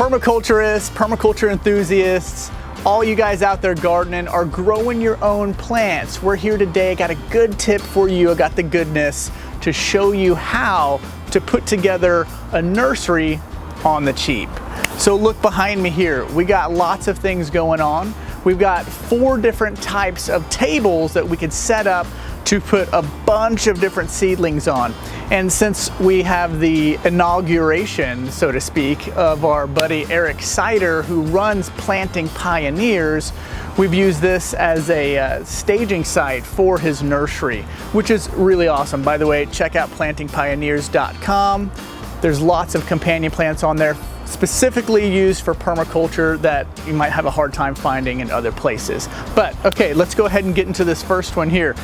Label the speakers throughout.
Speaker 1: Permaculturists, permaculture enthusiasts, all you guys out there gardening are growing your own plants. We're here today. I got a good tip for you. I got the goodness to show you how to put together a nursery on the cheap. So look behind me here. We got lots of things going on. We've got 4 different types of tables that we could set up to put a bunch of different seedlings on. And since we have the inauguration, so to speak, of our buddy Eric Sider, who runs Planting Pioneers, we've used this as a staging site for his nursery, which is really awesome. By the way, check out plantingpioneers.com. There's lots of companion plants on there specifically used for permaculture that you might have a hard time finding in other places. But okay, let's go ahead and get into this first one here.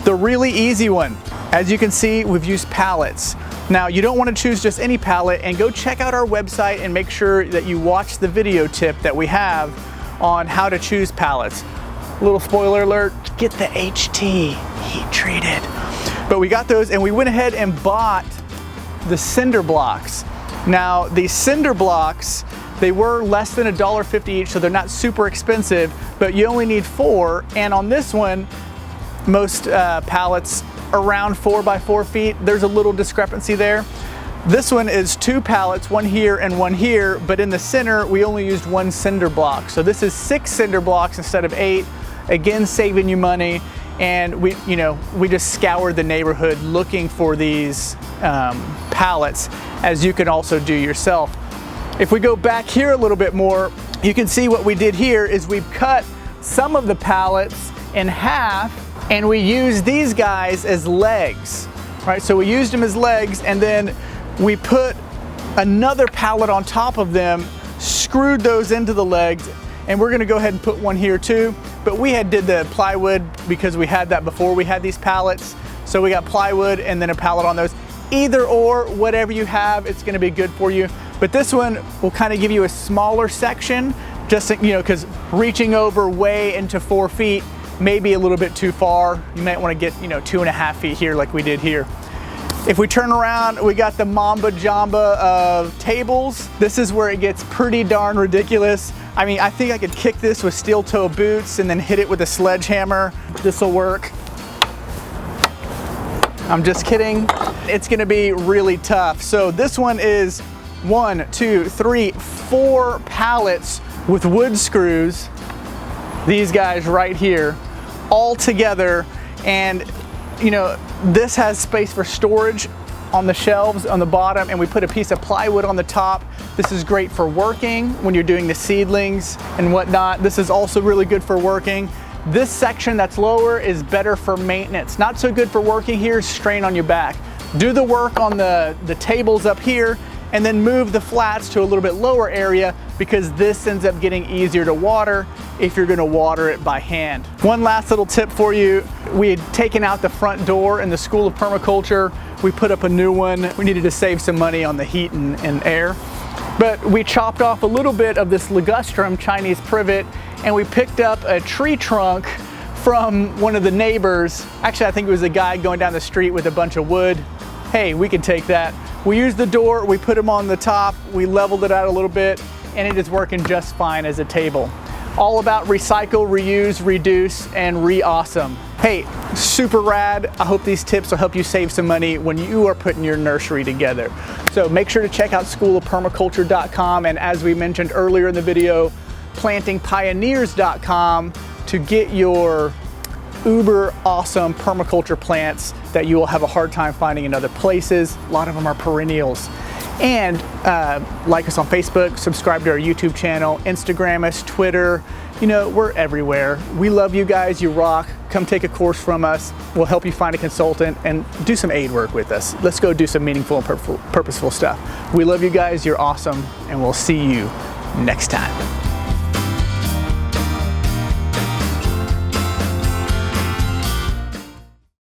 Speaker 1: The really easy one. As you can see, we've used pallets. Now, you don't want to choose just any pallet, and go check out our website and make sure that you watch the video tip that we have on how to choose pallets. Little spoiler alert, get the HT, heat treated. But we got those and we went ahead and bought the cinder blocks. Now, these cinder blocks, they were less than $1.50 each, so they're not super expensive, but you only need 4. And on this one, most pallets around 4 by 4 feet. There's a little discrepancy there. This one is 2 pallets, one here and one here, but in the center, we only used 1 cinder block. So this is 6 cinder blocks instead of 8, again, saving you money. And we just scoured the neighborhood looking for these pallets, as you can also do yourself. If we go back here a little bit more, you can see what we did here is we've cut some of the pallets in half, and we used these guys as legs, right? So we used them as legs, and then we put another pallet on top of them, screwed those into the legs, and we're gonna go ahead and put one here too. But we did the plywood because we had that before we had these pallets. So we got plywood and then a pallet on those. Either or, whatever you have, it's gonna be good for you. But this one will kind of give you a smaller section, just because reaching over way into 4 feet may be a little bit too far. You might want to get 2.5 feet here like we did here. If we turn around, we got the Mamba Jamba of tables. This is where it gets pretty darn ridiculous. I mean, I think I could kick this with steel toe boots and then hit it with a sledgehammer. This'll work. I'm just kidding. It's gonna be really tough. So this one is 1, 2, 3, 4 pallets with wood screws. These guys right here, all together. And this has space for storage on the shelves on the bottom, and we put a piece of plywood on the top. This is great for working when you're doing the seedlings and whatnot. This is also really good for working. This section that's lower is better for maintenance. Not so good for working here, strain on your back. Do the work on the tables up here, and then move the flats to a little bit lower area, because this ends up getting easier to water if you're gonna water it by hand. One last little tip for you. We had taken out the front door in the School of Permaculture. We put up a new one. We needed to save some money on the heat and air. But we chopped off a little bit of this ligustrum Chinese privet, and we picked up a tree trunk from one of the neighbors. Actually, I think it was a guy going down the street with a bunch of wood. Hey, we can take that. We used the door, we put them on the top, we leveled it out a little bit, and it is working just fine as a table. All about recycle, reuse, reduce, and re-awesome. Hey, super rad. I hope these tips will help you save some money when you are putting your nursery together. So make sure to check out schoolofpermaculture.com, and as we mentioned earlier in the video, plantingpioneers.com to get your uber awesome permaculture plants that you will have a hard time finding in other places. A lot of them are perennials. And like us on Facebook, subscribe to our YouTube channel, Instagram us, Twitter. We're everywhere. We love you guys, you rock. Come take a course from us. We'll help you find a consultant and do some aid work with us. Let's go do some meaningful and purposeful stuff. We love you guys, you're awesome, and we'll see you next time.